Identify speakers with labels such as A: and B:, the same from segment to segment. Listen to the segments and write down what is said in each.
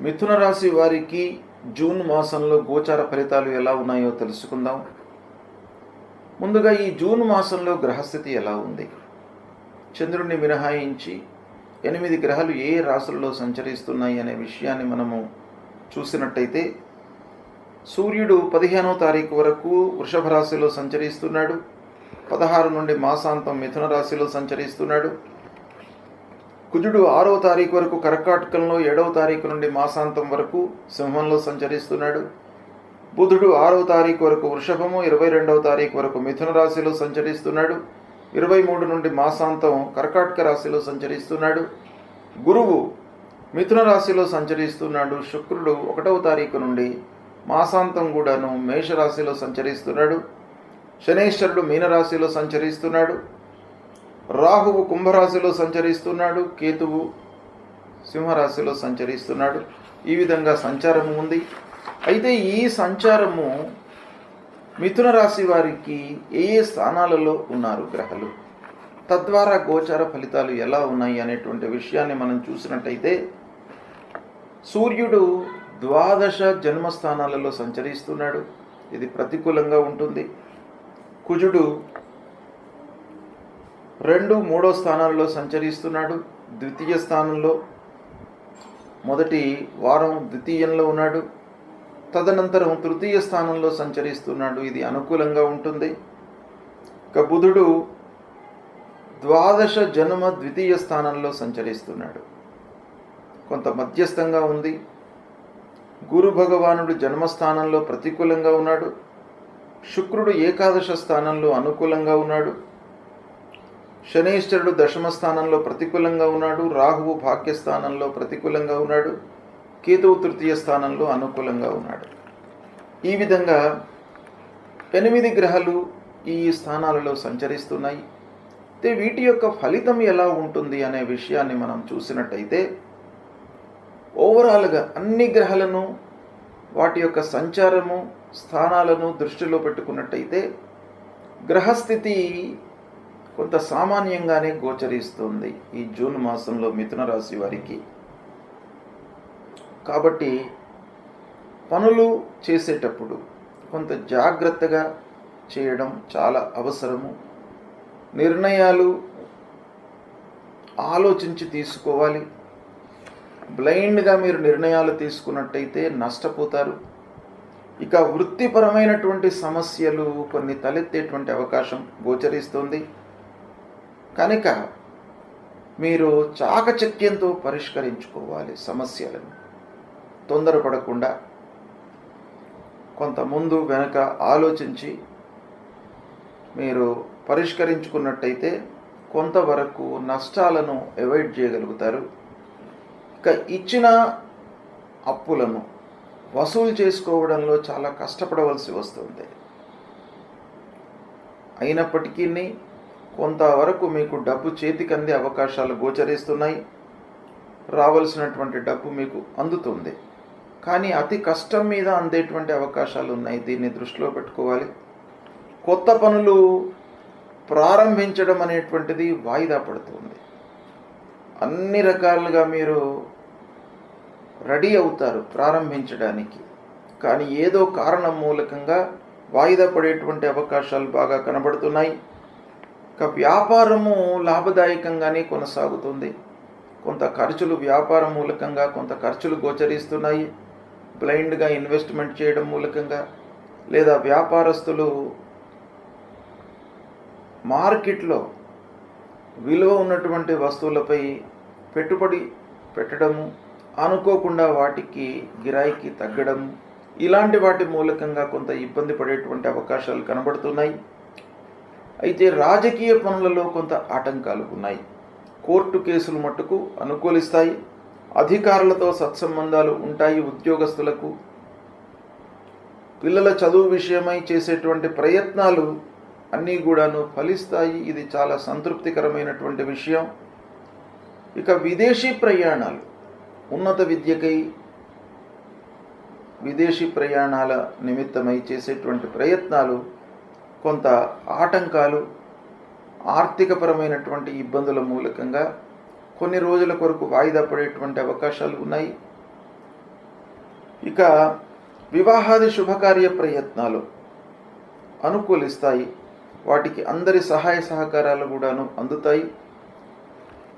A: మిథున రాశి వారికి జూన్ మాసంలో గోచార ఫలితాలు ఎలా ఉన్నాయో తెలుసుకుందాం. ముందుగా ఈ జూన్ మాసంలో గ్రహస్థితి ఎలా ఉంది? చంద్రుడిని మినహాయించి 8 గ్రహాలు ఏ రాశుల్లో సంచరిస్తున్నాయి అనే విషయాన్ని మనము చూసినట్టయితే, సూర్యుడు 15వ తారీఖు వరకు వృషభ రాశిలో సంచరిస్తున్నాడు. 16 నుండి మాసాంతం మిథున రాశిలో సంచరిస్తున్నాడు. కుజుడు 6వ తారీఖు వరకు కర్కాటకంలో, 7వ తారీఖు నుండి మాసాంతం వరకు సింహంలో సంచరిస్తున్నాడు. బుధుడు 6వ తారీఖు వరకు వృషభము, 22వ తారీఖు వరకు మిథున రాశిలో సంచరిస్తున్నాడు. 23 నుండి మాసాంతం కర్కాటక రాశిలో సంచరిస్తున్నాడు. గురువు మిథున రాశిలో సంచరిస్తున్నాడు. శుక్రుడు 1వ తారీఖు నుండి మాసాంతం కూడాను మేషరాశిలో సంచరిస్తున్నాడు. శనైశ్వరుడు మీనరాశిలో సంచరిస్తున్నాడు. రాహువు కుంభరాశిలో సంచరిస్తున్నాడు. కేతువు సింహరాశిలో సంచరిస్తున్నాడు. ఈ విధంగా సంచారము ఉంది. అయితే ఈ సంచారము మిథున రాశి వారికి ఏ ఏ స్థానాలలో ఉన్నారు గ్రహాలు, తద్వారా గోచార ఫలితాలు ఎలా ఉన్నాయి అనేటువంటి విషయాన్ని మనం చూసినట్టయితే, సూర్యుడు 12 జన్మస్థానాలలో సంచరిస్తున్నాడు. ఇది ప్రతికూలంగా ఉంటుంది. కుజుడు 2, 3వ స్థానాల్లో సంచరిస్తున్నాడు. ద్వితీయ స్థానంలో మొదటి వారం ద్వితీయంలో ఉన్నాడు. తదనంతరం తృతీయ స్థానంలో సంచరిస్తున్నాడు. ఇది అనుకూలంగా ఉంటుంది. ఇక బుధుడు 12 జన్మ ద్వితీయ స్థానంలో సంచరిస్తున్నాడు. కొంత మధ్యస్థంగా ఉంది. గురు భగవానుడు జన్మస్థానంలో ప్రతికూలంగా ఉన్నాడు. శుక్రుడు ఏకాదశ స్థానంలో అనుకూలంగా ఉన్నాడు. శనైశ్వరుడు దశమ స్థానంలో ప్రతికూలంగా ఉన్నాడు. రాహువు భాగ్యస్థానంలో ప్రతికూలంగా ఉన్నాడు. కేతువు తృతీయ స్థానంలో అనుకూలంగా ఉన్నాడు. ఈ విధంగా 8 గ్రహాలు ఈ స్థానాలలో సంచరిస్తున్నాయి. అయితే వీటి యొక్క ఫలితం ఎలా ఉంటుంది అనే విషయాన్ని మనం చూసినట్టయితే, ఓవరాల్గా అన్ని గ్రహాలను, వాటి యొక్క సంచారము, స్థానాలను దృష్టిలో పెట్టుకున్నట్టయితే గ్రహస్థితి కొంత సామాన్యంగానే గోచరిస్తుంది ఈ జూన్ మాసంలో మిథున రాశి వారికి. కాబట్టి పనులు చేసేటప్పుడు కొంత జాగ్రత్తగా చేయడం చాలా అవసరము. నిర్ణయాలు ఆలోచించి తీసుకోవాలి. బ్లైండ్గా మీరు నిర్ణయాలు తీసుకున్నట్టయితే నష్టపోతారు. ఇక వృత్తిపరమైనటువంటి సమస్యలు కొన్ని తలెత్తేటువంటి అవకాశం గోచరిస్తుంది. కనుక మీరు చాకచక్యంతో పరిష్కరించుకోవాలి సమస్యలను. తొందరపడకుండా కొంత ముందు వెనక ఆలోచించి మీరు పరిష్కరించుకున్నట్టయితే కొంతవరకు నష్టాలను అవాయిడ్ చేయగలుగుతారు. ఇక ఇచ్చిన అప్పులను వసూలు చేసుకోవడంలో చాలా కష్టపడవలసి వస్తుంది. అయినప్పటికీ కొంతవరకు మీకు డబ్బు చేతికి అందే అవకాశాలు గోచరిస్తున్నాయి. రావాల్సినటువంటి డబ్బు మీకు అందుతుంది. కానీ అతి కష్టం మీద అందేటువంటి అవకాశాలు ఉన్నాయి. దీన్ని దృష్టిలో పెట్టుకోవాలి. కొత్త పనులు ప్రారంభించడం అనేటువంటిది వాయిదా పడుతుంది. అన్ని రకాలుగా మీరు రెడీ అవుతారు ప్రారంభించడానికి, కానీ ఏదో కారణం మూలకంగా వాయిదా పడేటువంటి అవకాశాలు బాగా కనబడుతున్నాయి. ఇక వ్యాపారము లాభదాయకంగానే కొనసాగుతుంది. కొంత ఖర్చులు వ్యాపారం మూలకంగా కొంత ఖర్చులు గోచరిస్తున్నాయి. బ్లైండ్గా ఇన్వెస్ట్మెంట్ చేయడం మూలకంగా, లేదా వ్యాపారస్తులు మార్కెట్లో విలువ ఉన్నటువంటి వస్తువులపై పెట్టుబడి పెట్టడము, అనుకోకుండా వాటికి గిరాయికి తగ్గడము, ఇలాంటి వాటి మూలకంగా కొంత ఇబ్బంది పడేటువంటి అవకాశాలు కనబడుతున్నాయి. అయితే రాజకీయ పనులలో కొంత ఆటంకాలు ఉన్నాయి. కోర్టు కేసులు మట్టుకు అనుకూలిస్తాయి. అధికారులతో సత్సంబంధాలు ఉంటాయి. ఉద్యోగస్తులకు పిల్లల చదువు విషయమై చేసేటువంటి ప్రయత్నాలు అన్నీ కూడాను ఫలిస్తాయి. ఇది చాలా సంతృప్తికరమైనటువంటి విషయం. ఇక విదేశీ ప్రయాణాలు, ఉన్నత విద్యకై విదేశీ ప్రయాణాల నిమిత్తమై చేసేటువంటి ప్రయత్నాలు కొంత ఆటంకాలు, ఆర్థికపరమైనటువంటి ఇబ్బందుల మూలకంగా కొన్ని రోజుల కొరకు వాయిదా పడేటువంటి అవకాశాలు ఉన్నాయి. ఇక వివాహాది శుభకార్య ప్రయత్నాలు అనుకూలిస్తాయి. వాటికి అందరి సహాయ సహకారాలు కూడాను అందుతాయి.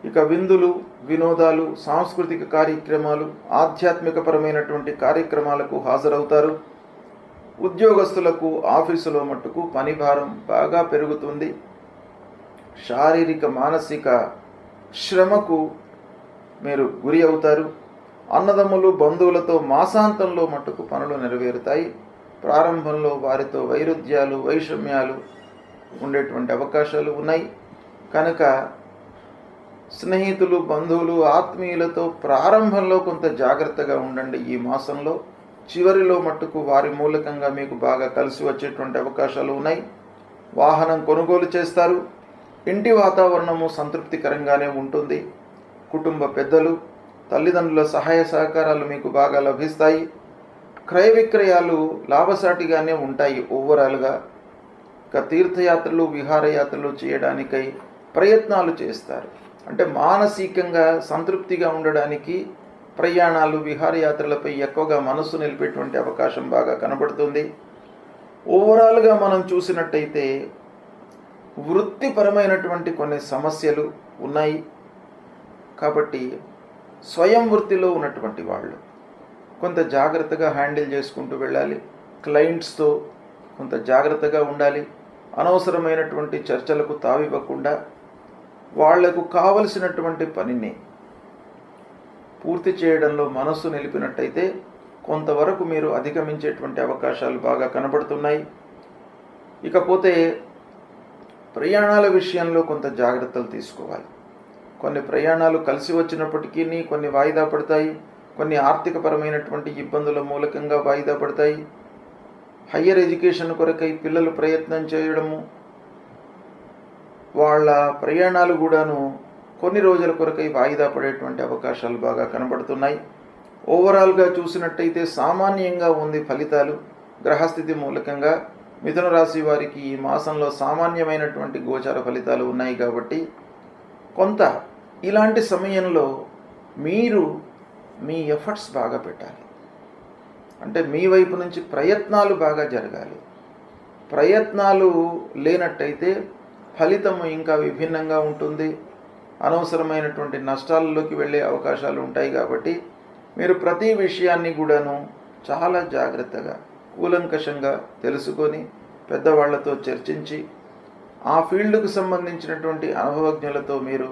A: ఇక విందులు, వినోదాలు, సాంస్కృతిక కార్యక్రమాలు, ఆధ్యాత్మికపరమైనటువంటి కార్యక్రమాలకు హాజరవుతారు. ఉద్యోగస్తులకు ఆఫీసులో మట్టుకు పని భారం బాగా పెరుగుతుంది. శారీరక మానసిక శ్రమకు మీరు గురి అవుతారు. అన్నదమ్ములు, బంధువులతో మాసాంతంలో మట్టుకు పనులు నెరవేరుతాయి. ప్రారంభంలో వారితో వైరుధ్యాలు, వైషమ్యాలు ఉండేటువంటి అవకాశాలు ఉన్నాయి. కనుక స్నేహితులు, బంధువులు, ఆత్మీయులతో ప్రారంభంలో కొంత జాగ్రత్తగా ఉండండి. ఈ మాసంలో చివరిలో మట్టుకు వారి మూలకంగా మీకు బాగా కలిసి వచ్చేటువంటి అవకాశాలు ఉన్నాయి. వాహనం కొనుగోలు చేస్తారు. ఇంటి వాతావరణము సంతృప్తికరంగానే ఉంటుంది. కుటుంబ పెద్దలు, తల్లిదండ్రుల సహాయ సహకారాలు మీకు బాగా లభిస్తాయి. క్రయ విక్రయాలు లాభసాటిగానే ఉంటాయి ఓవరాల్గా. ఇక తీర్థయాత్రలు, విహారయాత్రలు చేయడానికై ప్రయత్నాలు చేస్తారు. అంటే మానసికంగా సంతృప్తిగా ఉండడానికి ప్రయాణాలు, విహారయాత్రలపై ఎక్కువగా మనస్సు నిలిపేటువంటి అవకాశం బాగా కనబడుతుంది. ఓవరాల్గా మనం చూసినట్టయితే వృత్తిపరమైనటువంటి కొన్ని సమస్యలు ఉన్నాయి. కాబట్టి స్వయం వృత్తిలో ఉన్నటువంటి వాళ్ళు కొంత జాగ్రత్తగా హ్యాండిల్ చేసుకుంటూ వెళ్ళాలి. క్లయింట్స్తో కొంత జాగ్రత్తగా ఉండాలి. అనవసరమైనటువంటి చర్చలకు తావివ్వకుండా వాళ్లకు కావలసినటువంటి పనిని పూర్తి చేయడంలో మనస్సు నిలిపినట్టయితే కొంతవరకు మీరు అధిగమించేటువంటి అవకాశాలు బాగా కనబడుతున్నాయి. ఇకపోతే ప్రయాణాల విషయంలో కొంత జాగ్రత్తలు తీసుకోవాలి. కొన్ని ప్రయాణాలు కలిసి వచ్చినప్పటికీ కొన్ని వాయిదా పడతాయి. కొన్ని ఆర్థికపరమైనటువంటి ఇబ్బందుల మూలకంగా వాయిదా పడతాయి. హయ్యర్ ఎడ్యుకేషన్ కొరకై పిల్లలు ప్రయత్నం చేయడము, వాళ్ళ ప్రయాణాలు కూడాను కొన్ని రోజుల కొరకై వాయిదా పడేటువంటి అవకాశాలు బాగా కనబడుతున్నాయి. ఓవరాల్గా చూసినట్టయితే సామాన్యంగా ఉంది ఫలితాలు. గ్రహస్థితి మూలకంగా మిథున రాశి వారికి ఈ మాసంలో సామాన్యమైనటువంటి గోచార ఫలితాలు ఉన్నాయి. కాబట్టి కొంత ఇలాంటి సమయంలో మీరు మీ ఎఫర్ట్స్ బాగా పెట్టాలి. అంటే మీ వైపు నుంచి ప్రయత్నాలు బాగా జరగాలి. ప్రయత్నాలు లేనట్టయితే ఫలితము ఇంకా విభిన్నంగా ఉంటుంది. అనవసరమైనటువంటి నష్టాలలోకి వెళ్ళే అవకాశాలు ఉంటాయి. కాబట్టి మీరు ప్రతి విషయాన్ని కూడాను చాలా జాగ్రత్తగా, కూలంకషంగా తెలుసుకొని పెద్దవాళ్లతో చర్చించి ఆ ఫీల్డ్కు సంబంధించినటువంటి అనుభవజ్ఞులతో మీరు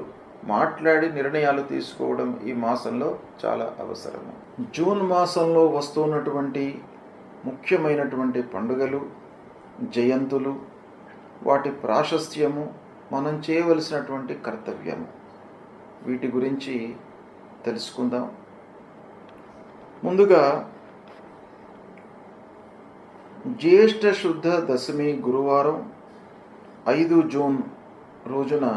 A: మాట్లాడి నిర్ణయాలు తీసుకోవడం ఈ మాసంలో చాలా అవసరము. జూన్ మాసంలో వస్తున్నటువంటి ముఖ్యమైనటువంటి పండుగలు, జయంతులు, వాటి ప్రాశస్త్యము, మనం చేయవలసినటువంటి కర్తవ్యము, వీటి గురించి తెలుసుకుందాం. ముందుగా జ్యేష్ఠ శుద్ధ దశమి గురువారం 5 జూన్ రోజున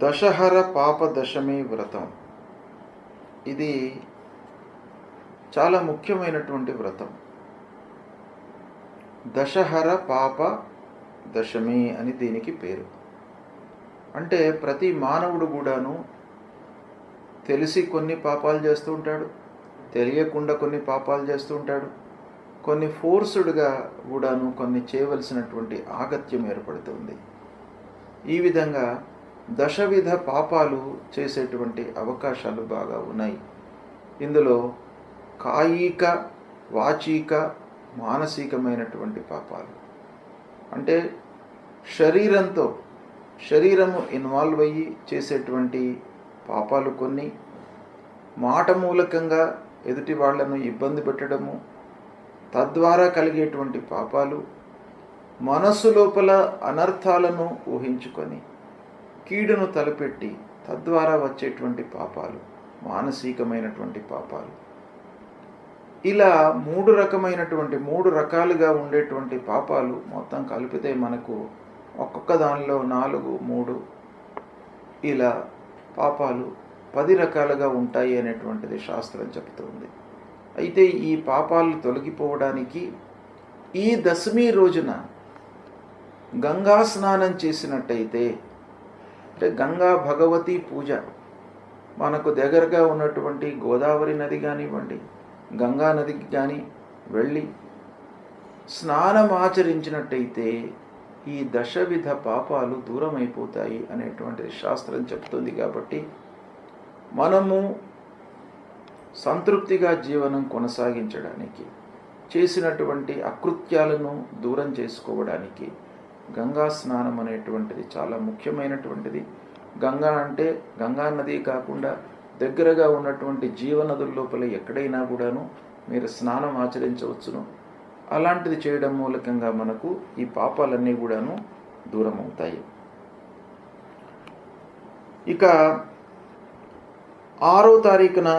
A: దశహర పాప దశమి వ్రతం. ఇది చాలా ముఖ్యమైనటువంటి వ్రతం. దశహర పాప దశమి అని దీనికి పేరు. అంటే ప్రతి మానవుడు కూడాను తెలిసి కొన్ని పాపాలు చేస్తూ ఉంటాడు, తెలియకుండా కొన్ని పాపాలు చేస్తూ ఉంటాడు, కొన్ని ఫోర్స్డ్గా కూడాను కొన్ని చేయవలసినటువంటి ఆగత్యం ఏర్పడుతుంది. ఈ విధంగా దశవిధ పాపాలు చేసేటువంటి అవకాశాలు బాగా ఉన్నాయి. ఇందులో కాయిక, వాచిక, మానసికమైనటువంటి పాపాలు అంటే శరీరము ఇన్వాల్వ్ అయ్యి చేసేటువంటి పాపాలు కొన్ని, మాట మూలకంగా ఎదుటి వాళ్లను ఇబ్బంది పెట్టడము, తద్వారా కలిగేటువంటి పాపాలు, మనస్సు లోపల అనర్థాలను ఊహించుకొని కీడును తలపెట్టి తద్వారా వచ్చేటువంటి పాపాలు, మానసికమైనటువంటి పాపాలు. ఇలా 3 రకాలుగా ఉండేటువంటి పాపాలు మొత్తం కలిపితే మనకు ఒక్కొక్క దానిలో 4, 3 ఇలా పాపాలు 10 రకాలుగా ఉంటాయి అనేటువంటిది శాస్త్రం చెబుతుంది. అయితే ఈ పాపాలు తొలగిపోవడానికి ఈ దశమి రోజున గంగా స్నానం చేసినట్టయితే, అంటే గంగా భగవతి పూజ, మనకు దగ్గరగా ఉన్నటువంటి గోదావరి నది కానివ్వండి, గంగా నదికి కానీ వెళ్ళి స్నానం ఆచరించినట్టయితే ఈ దశవిధ పాపాలు దూరమైపోతాయి అనేటువంటిది శాస్త్రం చెప్తుంది. కాబట్టి మనము సంతృప్తిగా జీవనం కొనసాగించడానికి, చేసినటువంటి అకృత్యాలను దూరం చేసుకోవడానికి గంగా స్నానం అనేటువంటిది చాలా ముఖ్యమైనటువంటిది. గంగా అంటే గంగా నది కాకుండా దగ్గరగా ఉన్నటువంటి జీవనదుల లోపల ఎక్కడైనా కూడాను మీరు స్నానం ఆచరించవచ్చును. అలాంటిది చేయడం మూలకంగా మనకు ఈ పాపాలన్నీ కూడాను దూరం అవుతాయి. ఇక 6వ తారీఖున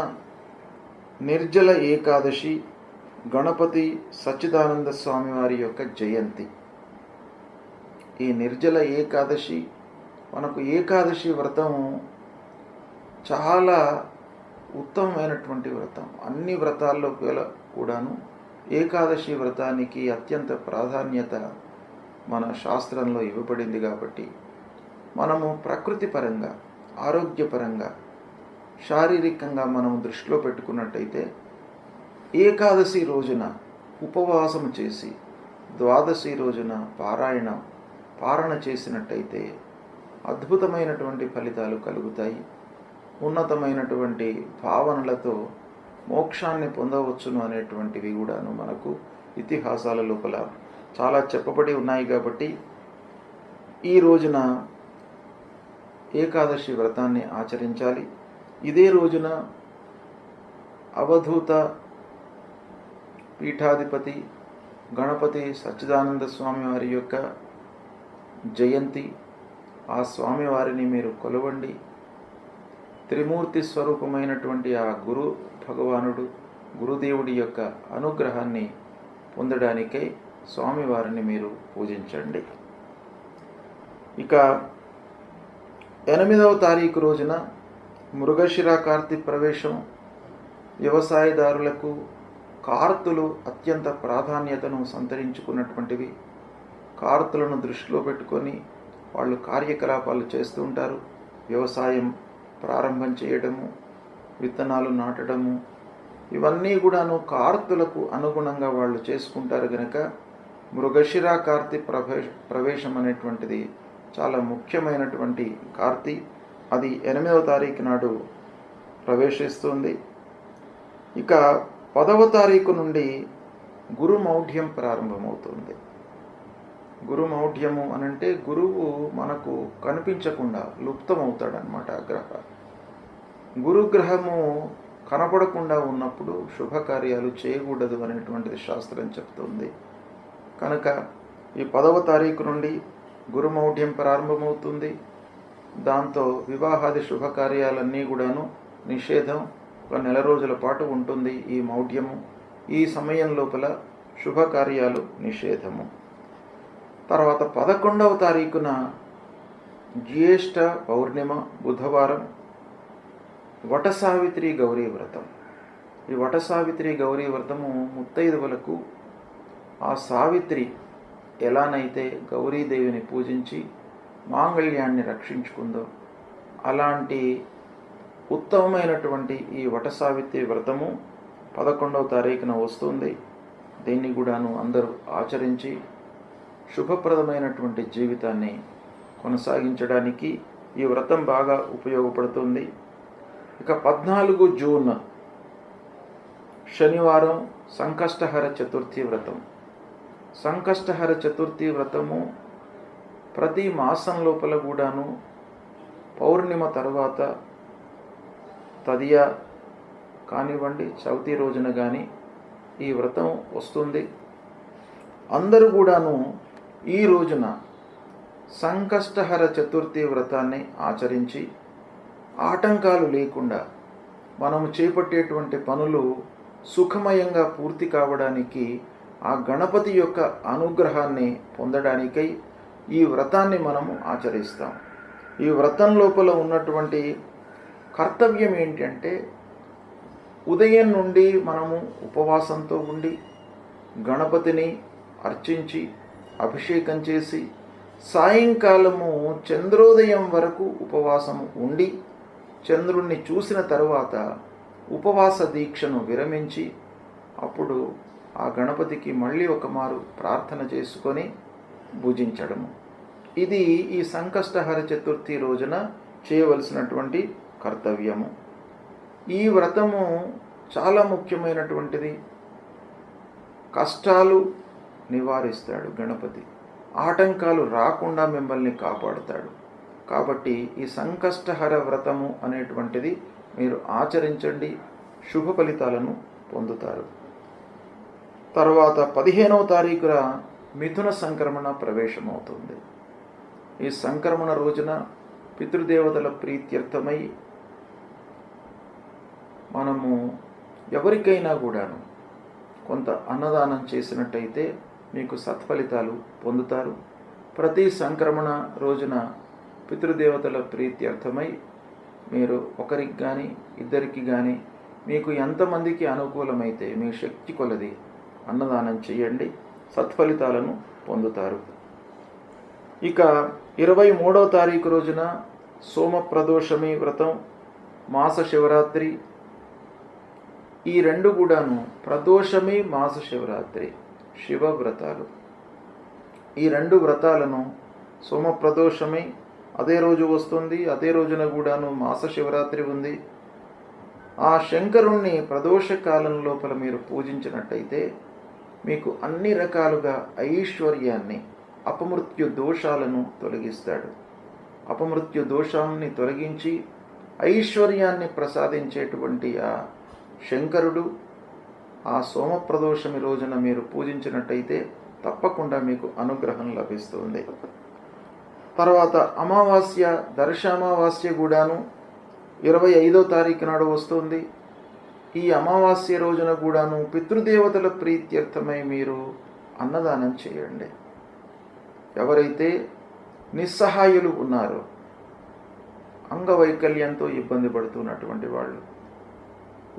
A: నిర్జల ఏకాదశి, గణపతి సచ్చిదానంద స్వామి వారి యొక్క జయంతి. ఈ నిర్జల ఏకాదశి, మనకు ఏకాదశి వ్రతం చాలా ఉత్తమమైనటువంటి వ్రతం. అన్ని వ్రతాల్లో కూడాను ఏకాదశి వ్రతానికి అత్యంత ప్రాధాన్యత మన శాస్త్రంలో ఇవ్వబడింది. కాబట్టి మనము ప్రకృతి పరంగా, ఆరోగ్యపరంగా, శారీరకంగా మనం దృష్టిలో పెట్టుకున్నట్టయితే ఏకాదశి రోజున ఉపవాసం చేసి ద్వాదశి రోజున పారణ చేసినట్టయితే అద్భుతమైనటువంటి ఫలితాలు కలుగుతాయి. ఉన్నతమైనటువంటి భావనలతో మోక్షాన్ని పొందవచ్చును అనేటువంటివి కూడాను మనకు ఇతిహాసాల లోపల చాలా చెప్పబడి ఉన్నాయి. కాబట్టి ఈ రోజున ఏకాదశి వ్రతాన్ని ఆచరించాలి. ఇదే రోజున అవధూత పీఠాధిపతి గణపతి సచ్చిదానంద స్వామి వారి యొక్క జయంతి. ఆ స్వామివారిని మీరు కొలవండి. త్రిమూర్తి స్వరూపమైనటువంటి ఆ గురు భగవానుడు, గురుదేవుడి యొక్క అనుగ్రహాన్ని పొందడానికై స్వామివారిని మీరు పూజించండి. ఇక 8వ తారీఖు రోజున మృగశిర కార్తీ ప్రవేశం. వ్యవసాయదారులకు కార్తులు అత్యంత ప్రాధాన్యతను సంతరించుకున్నటువంటివి. కార్తులను దృష్టిలో పెట్టుకొని వాళ్ళు కార్యకలాపాలు చేస్తూ ఉంటారు. వ్యవసాయం ప్రారంభం చేయడము, విత్తనాలు నాటడము, ఇవన్నీ కూడాను కార్తులకు అనుగుణంగా వాళ్ళు చేసుకుంటారు. కనుక మృగశిర కార్తీ ప్రవేశం అనేటువంటిది చాలా ముఖ్యమైనటువంటి కార్తీ. అది 8వ తారీఖు నాడు ప్రవేశిస్తుంది. ఇక 10వ తారీఖు నుండి గురుమౌఢ్యం ప్రారంభమవుతుంది. గురుమౌఢ్యము అనంటే గురువు మనకు కనిపించకుండా లుప్తమవుతాడనమాట. గురుగ్రహము కనపడకుండా ఉన్నప్పుడు శుభకార్యాలు చేయకూడదు అనేటువంటిది శాస్త్రం చెప్తుంది. కనుక ఈ 10వ తారీఖు నుండి గురుమౌఢ్యం ప్రారంభమవుతుంది. దాంతో వివాహాది శుభకార్యాలన్నీ కూడాను నిషేధం. ఒక నెల రోజుల పాటు ఉంటుంది ఈ మౌఢ్యము. ఈ సమయం లోపల శుభకార్యాలు నిషేధము. తర్వాత 11వ తారీఖున జ్యేష్ఠ పౌర్ణిమ బుధవారం వటసావిత్రి గౌరీ వ్రతం. ఈ వటసావిత్రి గౌరీ వ్రతము ముత్తైదువులకు ఆ సావిత్రి ఎలానైతే గౌరీదేవిని పూజించి మాంగళ్యాన్ని రక్షించుకుందో అలాంటి ఉత్తమమైనటువంటి ఈ వటసావిత్రి వ్రతము 11వ తారీఖున వస్తుంది. దీన్ని కూడాను అందరూ ఆచరించి శుభప్రదమైనటువంటి జీవితాన్ని కొనసాగించడానికి ఈ వ్రతం బాగా ఉపయోగపడుతుంది. ఇక 14 జూన్ శనివారం సంకష్టహర చతుర్థి వ్రతం. సంకష్టహర చతుర్థి వ్రతము ప్రతి మాసం లోపల కూడాను పౌర్ణిమ తర్వాత తదియ కానివ్వండి, చవితి రోజున కానీ ఈ వ్రతం వస్తుంది. అందరూ కూడాను ఈ రోజున సంకష్టహర చతుర్థి వ్రతాన్ని ఆచరించి ఆటంకాలు లేకుండా మనము చేపట్టేటువంటి పనులు సుఖమయంగా పూర్తి కావడానికి, ఆ గణపతి యొక్క అనుగ్రహాన్ని పొందడానికై ఈ వ్రతాన్ని మనము ఆచరిస్తాం. ఈ వ్రతం లోపల ఉన్నటువంటి కర్తవ్యం ఏంటంటే ఉదయం నుండి మనము ఉపవాసంతో ఉండి గణపతిని అర్చించి అభిషేకం చేసి సాయంకాలము చంద్రోదయం వరకు ఉపవాసము ఉండి చంద్రుణ్ణి చూసిన తరువాత ఉపవాస దీక్షను విరమించి అప్పుడు ఆ గణపతికి మళ్ళీ ఒక మారు ప్రార్థన చేసుకొని భుజించడము. ఇది ఈ సంకష్టహర చతుర్థి రోజున చేయవలసినటువంటి కర్తవ్యము. ఈ వ్రతము చాలా ముఖ్యమైనటువంటిది. కష్టాలు నివారిస్తాడు గణపతి, ఆటంకాలు రాకుండా మిమ్మల్ని కాపాడుతాడు. కాబట్టి ఈ సంకష్టహర వ్రతము అనేటువంటిది మీరు ఆచరించండి, శుభ ఫలితాలను పొందుతారు. తర్వాత 15వ తారీఖున మిథున సంక్రమణ ప్రవేశమవుతుంది. ఈ సంక్రమణ రోజున పితృదేవతల ప్రీత్యర్థమై మనము ఎవరికైనా కూడాను కొంత అన్నదానం చేసినట్టయితే మీకు సత్ఫలితాలు పొందుతారు. ప్రతి సంక్రమణ రోజున పితృదేవతల ప్రీత్యర్థమై మీరు ఒకరికి కానీ ఇద్దరికి కానీ మీకు ఎంతమందికి అనుకూలమైతే మీ శక్తి కొలది అన్నదానం చేయండి, సత్ఫలితాలను పొందుతారు. ఇక 23వ తారీఖు రోజున సోమప్రదోషమి వ్రతం, మాస శివరాత్రి, ఈ రెండు కూడాను ప్రదోషమి మాస శివరాత్రి శివ వ్రతాలు. ఈ రెండు వ్రతాలను సోమప్రదోషమి అదే రోజు వస్తుంది, అదే రోజున కూడాను మాస శివరాత్రి ఉంది. ఆ శంకరుణ్ణి ప్రదోష కాలం లోపల మీరు పూజించినట్టయితే మీకు అన్ని రకాలుగా ఐశ్వర్యాన్ని, అపమృత్యు దోషాలను తొలగిస్తాడు. అపమృత్యు దోషాన్ని తొలగించి ఐశ్వర్యాన్ని ప్రసాదించేటువంటి ఆ శంకరుడు ఆ సోమప్రదోషమి రోజున మీరు పూజించినట్టయితే తప్పకుండా మీకు అనుగ్రహం లభిస్తుంది. తర్వాత అమావాస్య, దర్శామావాస్య కూడాను 25వ తారీఖు నాడు వస్తుంది. ఈ అమావాస్య రోజున కూడాను పితృదేవతల ప్రీత్యర్థమై మీరు అన్నదానం చేయండి. ఎవరైతే నిస్సహాయులు ఉన్నారో, అంగవైకల్యంతో ఇబ్బంది పడుతున్నటువంటి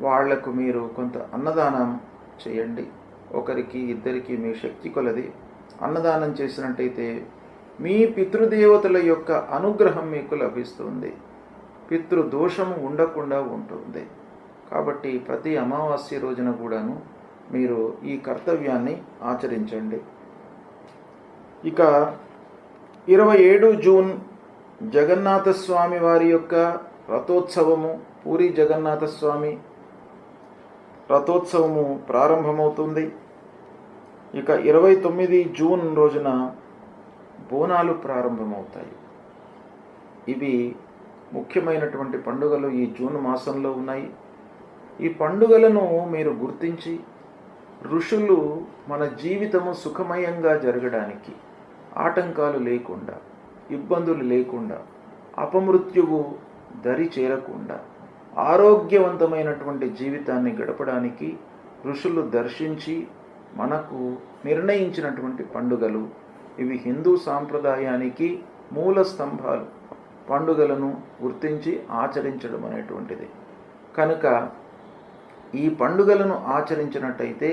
A: వాళ్లకు మీరు కొంత అన్నదానం చేయండి. ఒకరికి ఇద్దరికి మీ శక్తి కొలది అన్నదానం చేసినట్టయితే మీ పితృదేవతల యొక్క అనుగ్రహం మీకు లభిస్తుంది, పితృదోషము ఉండకుండా ఉంటుంది. కాబట్టి ప్రతి అమావాస్య రోజున కూడాను మీరు ఈ కర్తవ్యాన్ని ఆచరించండి. ఇక 27 జూన్ జగన్నాథస్వామి వారి యొక్క రథోత్సవము, పూరి జగన్నాథస్వామి రథోత్సవము ప్రారంభమవుతుంది. ఇక 29 జూన్ రోజున బోనాలు ప్రారంభమవుతాయి. ఇవి ముఖ్యమైనటువంటి పండుగలు ఈ జూన్ మాసంలో ఉన్నాయి. ఈ పండుగలను మీరు గుర్తించి ఋషులు మన జీవితము సుఖమయంగా జరగడానికి, ఆటంకాలు లేకుండా, ఇబ్బందులు లేకుండా, అపమృత్యువు దరి చేరకుండా ఆరోగ్యవంతమైనటువంటి జీవితాన్ని గడపడానికి ఋషులు దర్శించి మనకు నిర్ణయించినటువంటి పండుగలు ఇవి. హిందూ సాంప్రదాయానికి మూల స్తంభాలు. పండుగలను గుర్తించి ఆచరించడం అనేటువంటిది. కనుక ఈ పండుగలను ఆచరించినట్టయితే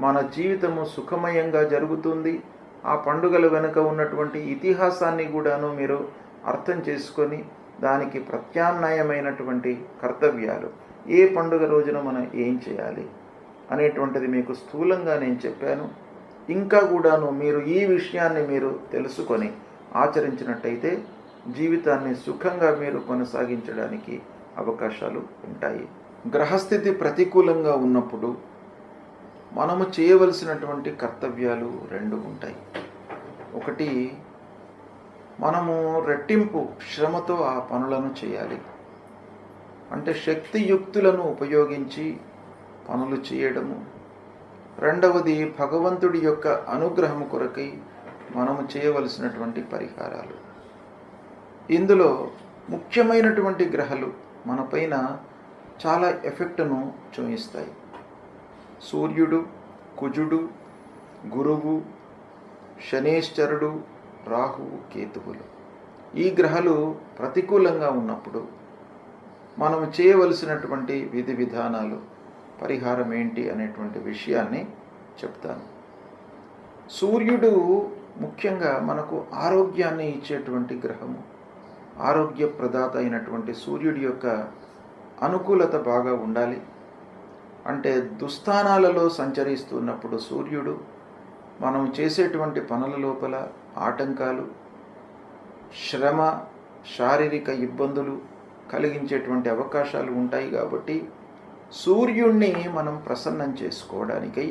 A: మన జీవితము సుఖమయంగా జరుగుతుంది. ఆ పండుగల వెనుక ఉన్నటువంటి ఇతిహాసాన్ని కూడాను మీరు అర్థం చేసుకొని దానికి ప్రత్యామ్నాయమైనటువంటి కర్తవ్యాలు, ఏ పండుగ రోజున మనం ఏం చేయాలి అనేటువంటిది మీకు స్థూలంగా నేను చెప్పాను. ఇంకా కూడాను మీరు ఈ విషయాన్ని మీరు తెలుసుకొని ఆచరించినట్టయితే జీవితాన్ని సుఖంగా మీరు కొనసాగించడానికి అవకాశాలు ఉంటాయి. గ్రహస్థితి ప్రతికూలంగా ఉన్నప్పుడు మనము చేయవలసినటువంటి కర్తవ్యాలు 2 ఉంటాయి. ఒకటి, మనము రెట్టింపు శ్రమతో ఆ పనులను చేయాలి. అంటే శక్తియుక్తులను ఉపయోగించి పనులు చేయడము. రెండవది, భగవంతుడి యొక్క అనుగ్రహం కొరకై మనము చేయవలసినటువంటి పరిహారాలు. ఇందులో ముఖ్యమైనటువంటి గ్రహాలు మనపైన చాలా ఎఫెక్ట్ను చూపిస్తాయి. సూర్యుడు, కుజుడు, గురువు, శనేశ్వరుడు, రాహువు, కేతువులు. ఈ గ్రహాలు ప్రతికూలంగా ఉన్నప్పుడు మనం చేయవలసినటువంటి విధి విధానాలు, పరిహారం ఏంటి అనేటువంటి విషయాన్ని చెప్తాను. సూర్యుడు ముఖ్యంగా మనకు ఆరోగ్యాన్ని ఇచ్చేటువంటి గ్రహము. ఆరోగ్య ప్రదాత అయినటువంటి సూర్యుడి యొక్క అనుకూలత బాగా ఉండాలి. అంటే దుస్థానాలలో సంచరిస్తున్నప్పుడు సూర్యుడు మనం చేసేటువంటి పనుల లోపల ఆటంకాలు, శ్రమ, శారీరక ఇబ్బందులు కలిగించేటువంటి అవకాశాలు ఉంటాయి. కాబట్టి సూర్యుణ్ణి మనం ప్రసన్నం చేసుకోవడానికై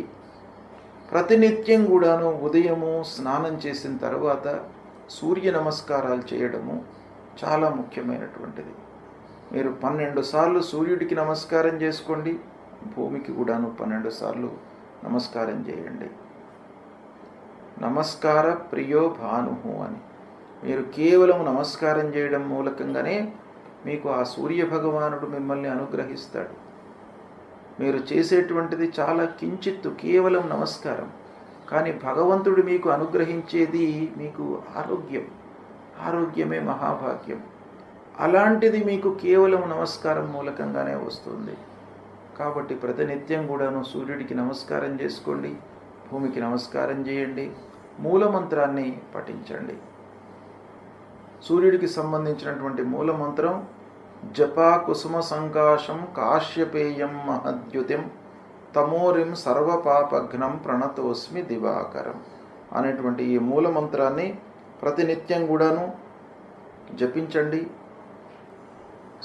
A: ప్రతినిత్యం కూడాను ఉదయము స్నానం చేసిన తర్వాత సూర్య నమస్కారాలు చేయడము చాలా ముఖ్యమైనటువంటిది. మీరు 12 సార్లు సూర్యుడికి నమస్కారం చేసుకోండి, భూమికి కూడాను 12 సార్లు నమస్కారం చేయండి. నమస్కార ప్రియో భానుహు అని మీరు కేవలం నమస్కారం చేయడం మూలకంగానే మీకు ఆ సూర్య భగవానుడు మిమ్మల్ని అనుగ్రహిస్తాడు. మీరు చేసేటువంటిది చాలా కించిత్తు, కేవలం నమస్కారం. కానీ భగవంతుడు మీకు అనుగ్రహించేది మీకు ఆరోగ్యం. ఆరోగ్యమే మహాభాగ్యం. అలాంటిది మీకు కేవలం నమస్కారం మూలకంగానే వస్తుంది. కాబట్టి ప్రతినిత్యం కూడాను సూర్యుడికి నమస్కారం చేసుకోండి, భూమికి నమస్కారం చేయండి, మూలమంత్రాన్ని పఠించండి. సూర్యుడికి సంబంధించినటువంటి మూలమంత్రం జపా కుసుమ సంకాశం కాశ్యపేయం మహద్యుతిం తమోరిం సర్వపాపఘ్నం ప్రణతోస్మి దివాకరం అనేటువంటి ఈ మూలమంత్రాన్ని ప్రతినిత్యం కూడాను జపించండి.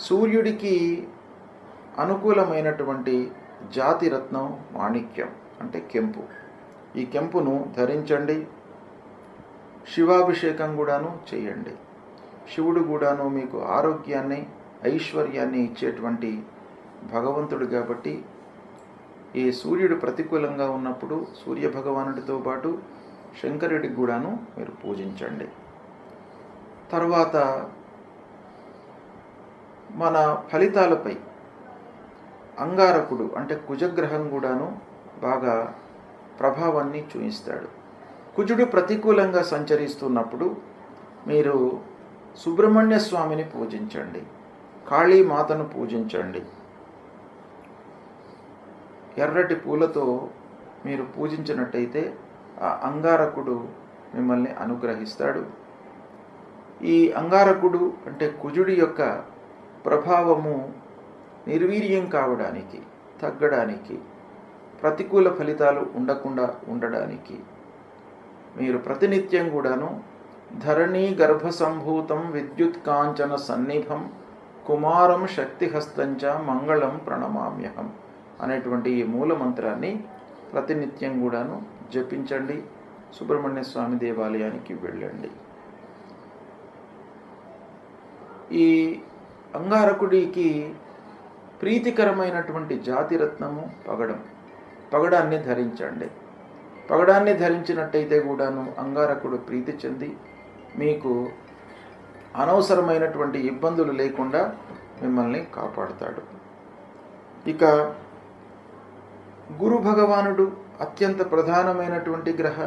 A: సూర్యుడికి అనుకూలమైనటువంటి జాతిరత్నం మాణిక్యం అంటే కెంపు. ఈ కెంపును ధరించండి. శివాభిషేకం కూడాను చేయండి. శివుడు కూడాను మీకు ఆరోగ్యాన్ని, ఐశ్వర్యాన్ని ఇచ్చేటువంటి భగవంతుడు. కాబట్టి ఈ సూర్యుడు ప్రతికూలంగా ఉన్నప్పుడు సూర్యభగవానుడితో పాటు శంకరుడికి కూడాను మీరు పూజించండి. తర్వాత మన ఫలితాలపై అంగారకుడు అంటే కుజగ్రహం కూడాను బాగా ప్రభావాన్ని చూపిస్తాడు. కుజుడు ప్రతికూలంగా సంచరిస్తున్నప్పుడు మీరు సుబ్రహ్మణ్య స్వామిని పూజించండి, కాళీమాతను పూజించండి. ఎర్రటి పూలతో మీరు పూజించినట్టయితే ఆ అంగారకుడు మిమ్మల్ని అనుగ్రహిస్తాడు. ఈ అంగారకుడు అంటే కుజుడి యొక్క ప్రభావము నిర్వీర్యం కావడానికి, తగ్గడానికి, ప్రతికూల ఫలితాలు ఉండకుండా ఉండడానికి మీరు ప్రతినిత్యం కూడాను ధరణీ గర్భసంభూతం విద్యుత్ కాంచన సన్నిభం కుమారం శక్తిహస్తంచ మంగళం ప్రణమామ్యహం అనేటువంటి ఈ మూలమంత్రాన్ని ప్రతినిత్యం కూడాను జపించండి. సుబ్రహ్మణ్య స్వామి దేవాలయానికి వెళ్ళండి. ఈ అంగారకుడికి ప్రీతికరమైనటువంటి జాతిరత్నము పగడం. పగడాన్ని ధరించండి. పగడాన్ని ధరించినట్టయితే కూడాను అంగారకుడు ప్రీతి చెంది మీకు అనవసరమైనటువంటి ఇబ్బందులు లేకుండా మిమ్మల్ని కాపాడుతాడు. ఇక గురు భగవానుడు అత్యంత ప్రధానమైనటువంటి గ్రహ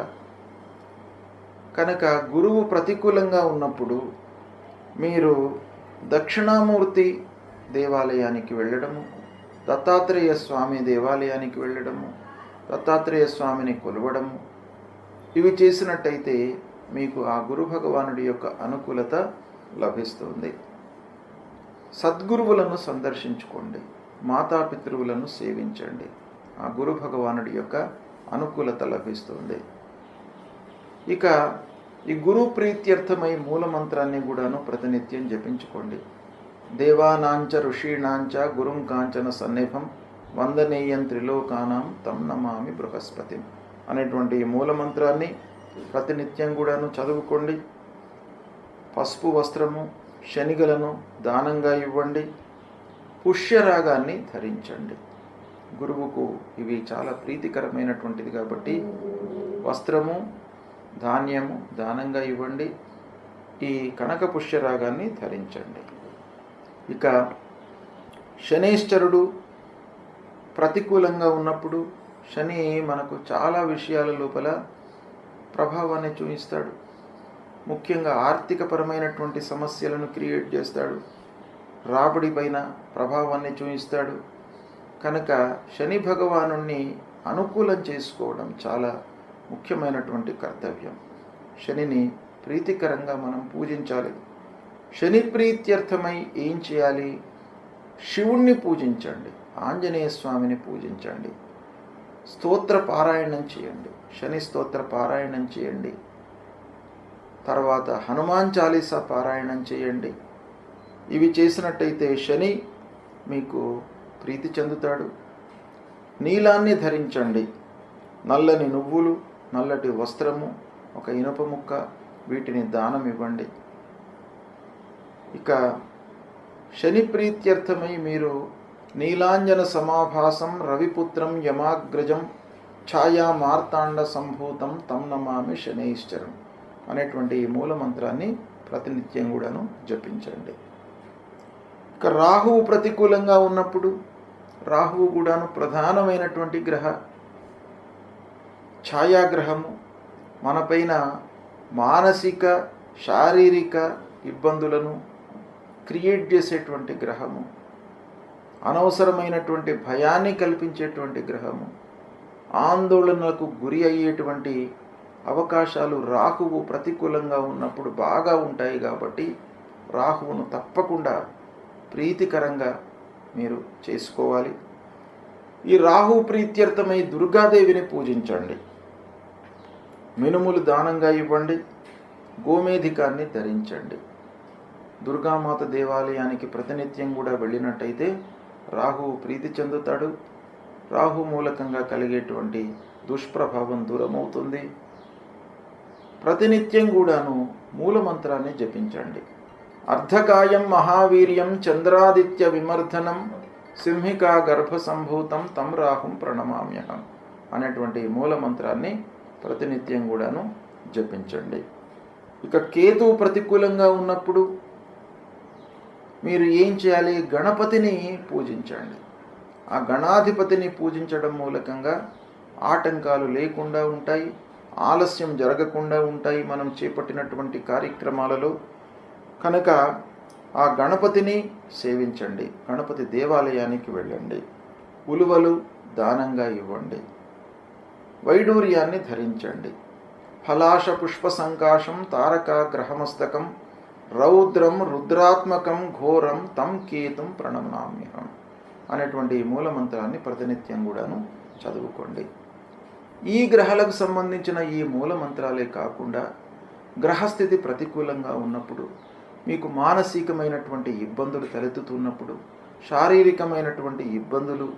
A: కనుక గురువు ప్రతికూలంగా ఉన్నప్పుడు మీరు దక్షిణామూర్తి దేవాలయానికి వెళ్ళడము, దత్తాత్రేయ స్వామి దేవాలయానికి వెళ్ళడము, దత్తాత్రేయ స్వామిని కొలవడము, ఇవి చేసినట్టయితే మీకు ఆ గురు భగవానుడి యొక్క అనుకూలత లభిస్తుంది. సద్గురువులను సందర్శించుకోండి, మాతాపితృవులను సేవించండి. ఆ గురు భగవానుడి యొక్క అనుకూలత లభిస్తుంది. ఇక ఈ గురు ప్రీత్యర్థమై మూలమంత్రాన్ని కూడాను ప్రతినిత్యం జపించుకోండి. దేవానాంచ ఋషీణాంచ గురుం కాంచన సన్నిభం వందనీయం త్రిలోకానాం తం నమామి బృహస్పతి అనేటువంటి ఈ మూలమంత్రాన్ని ప్రతినిత్యం కూడాను చదువుకోండి. పసుపు వస్త్రము, శనిగలను దానంగా ఇవ్వండి. పుష్యరాగాన్ని ధరించండి. గురువుకు ఇవి చాలా ప్రీతికరమైనటువంటిది కాబట్టి వస్త్రము, ధాన్యము దానంగా ఇవ్వండి. ఈ కనక పుష్యరాగాన్ని ధరించండి. ఇక శనైశ్చరుడు ప్రతికూలంగా ఉన్నప్పుడు శని మనకు చాలా విషయాల లోపల ప్రభావాన్ని చూపిస్తాడు. ముఖ్యంగా ఆర్థికపరమైనటువంటి సమస్యలను క్రియేట్ చేస్తాడు. రాబడి పైన ప్రభావాన్ని చూపిస్తాడు. కనుక శని భగవానుణ్ణి అనుకూలం చేసుకోవడం చాలా ముఖ్యమైనటువంటి కర్తవ్యం. శనిని ప్రీతికరంగా మనం పూజించాలి. శని ప్రీత్యర్థమై ఏం చేయాలి? శివుణ్ణి పూజించండి. ఆంజనేయ స్వామిని పూజించండి. స్తోత్ర పారాయణం చేయండి. శని స్తోత్ర పారాయణం చేయండి. తర్వాత హనుమాన్ చాలీసా పారాయణం చేయండి. ఇవి చేసినట్టయితే శని మీకు ప్రీతి చెందుతాడు. నీలాన్ని ధరించండి. నల్లని నువ్వులు, నల్లటి వస్త్రము, ఒక ఇనుప ముక్క, వీటిని దానం ఇవ్వండి. ఇక శని ప్రీత్యర్థమై మీరు నీలాంజన సమాభాసం రవిపుత్రం యమాగ్రజం ఛాయా మార్తాండ సంభూతం తం నమామి శనైశ్చరం అనేటువంటి ఈ మూలమంత్రాన్ని ప్రతినిత్యం కూడాను జపించండి. ఇక రాహువు ప్రతికూలంగా ఉన్నప్పుడు, రాహువు కూడాను ప్రధానమైనటువంటి ఛాయాగ్రహము, మనపైన మానసిక శారీరక ఇబ్బందులను క్రియేట్ చేసేటువంటి గ్రహము, అనవసరమైనటువంటి భయాన్ని కల్పించేటువంటి గ్రహము, ఆందోళనలకు గురి అయ్యేటువంటి అవకాశాలు రాహువు ప్రతికూలంగా ఉన్నప్పుడు బాగా ఉంటాయి. కాబట్టి రాహువును తప్పకుండా ప్రీతికరంగా మీరు చేసుకోవాలి. ఈ రాహు ప్రీత్యర్థమై దుర్గాదేవిని పూజించండి. మినుములు దానంగా ఇవ్వండి. గోమేధికాన్ని ధరించండి. దుర్గామాత దేవాలయానికి ప్రతినిత్యం కూడా వెళ్ళినట్టయితే రాహువు ప్రీతి చెందుతాడు. రాహు మూలకంగా కలిగేటువంటి దుష్ప్రభావం దూరమవుతుంది. ప్రతినిత్యం కూడాను మూలమంత్రాన్ని జపించండి. అర్ధకాయం మహావీర్యం చంద్రాదిత్య విమర్ధనం సింహికా గర్భ సంభూతం తం రాహుం ప్రణమామ్యహం అనేటువంటి మూలమంత్రాన్ని ప్రతినిత్యం కూడాను జపించండి. ఇక కేతు ప్రతికూలంగా ఉన్నప్పుడు మీరు ఏం చేయాలి? గణపతిని పూజించండి. ఆ గణాధిపతిని పూజించడం మూలకంగా ఆటంకాలు లేకుండా ఉంటాయి, ఆలస్యం జరగకుండా ఉంటాయి మనం చేపట్టినటువంటి కార్యక్రమాలలో. కనుక ఆ గణపతిని సేవించండి. గణపతి దేవాలయానికి వెళ్ళండి. ఉలువలు దానంగా ఇవ్వండి. వైడూర్యాన్ని ధరించండి. ఫలాశ పుష్ప సంకాశం తారక గ్రహమస్తకం రౌద్రం రుద్రాత్మకం ఘోరం తం కేతుం ప్రణమామ్యహం అనేటువంటి మూలమంత్రాన్ని ప్రతినిత్యం కూడాను చదువుకోండి. ఈ గ్రహాలకు సంబంధించిన ఈ మూలమంత్రాలే కాకుండా గ్రహస్థితి ప్రతికూలంగా ఉన్నప్పుడు, మీకు మానసికమైనటువంటి ఇబ్బందులు తలెత్తుతున్నప్పుడు, శారీరకమైనటువంటి ఇబ్బందులు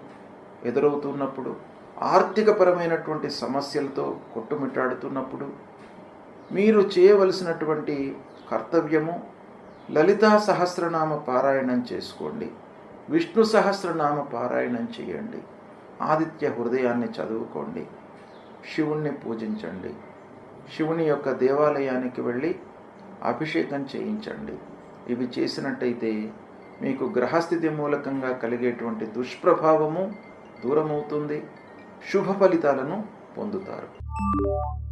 A: ఎదురవుతున్నప్పుడు, ఆర్థికపరమైనటువంటి సమస్యలతో కొట్టుమిట్టాడుతున్నప్పుడు మీరు చేయవలసినటువంటి కర్తవ్యము లలితా సహస్రనామ పారాయణం చేసుకోండి. విష్ణు సహస్రనామ పారాయణం చేయండి. ఆదిత్య హృదయాన్ని చదువుకోండి. శివుణ్ణి పూజించండి. శివుని యొక్క దేవాలయానికి వెళ్ళి అభిషేకం చేయించండి. ఇవి చేసినట్టయితే మీకు గ్రహస్థితి మూలకంగా కలిగేటువంటి దుష్ప్రభావము దూరమవుతుంది. శుభ ఫలితాలను పొందుతారు.